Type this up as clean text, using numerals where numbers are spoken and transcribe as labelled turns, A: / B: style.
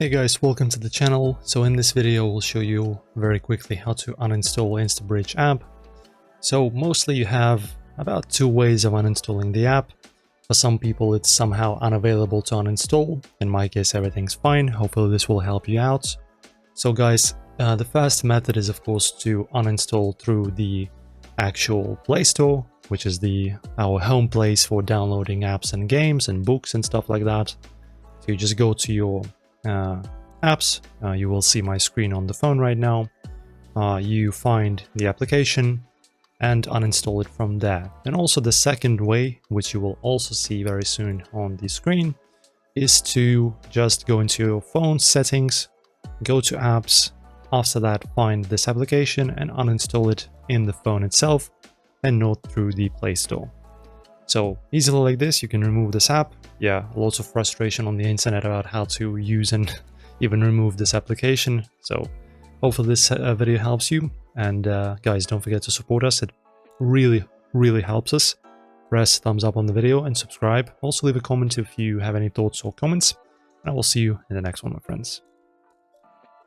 A: Hey guys, welcome to the channel. So in this video we'll show you very quickly how to uninstall Instabridge app. So mostly you have about 2 ways of uninstalling the app. For some people it's somehow unavailable to uninstall. In my case everything's fine. Hopefully this will help you out. So guys, the first method is of course to uninstall through the actual Play Store, which is our home place for downloading apps and games and books and stuff like that. So you just go to your apps, you will see my screen on the phone right now. You find the application and uninstall it from there. And also the second way, which you will also see very soon on the screen, is to just go into your phone settings, go to apps, after that find this application and uninstall it in the phone itself and not through the Play Store. So easily like this you can remove this app. Yeah, lots of frustration on the internet about how to use and even remove this application. So hopefully this video helps you, and guys, don't forget to support us. It really helps us. Press thumbs up on the video and subscribe. Also leave a comment if you have any thoughts or comments, and I will see you in the next one, my friends.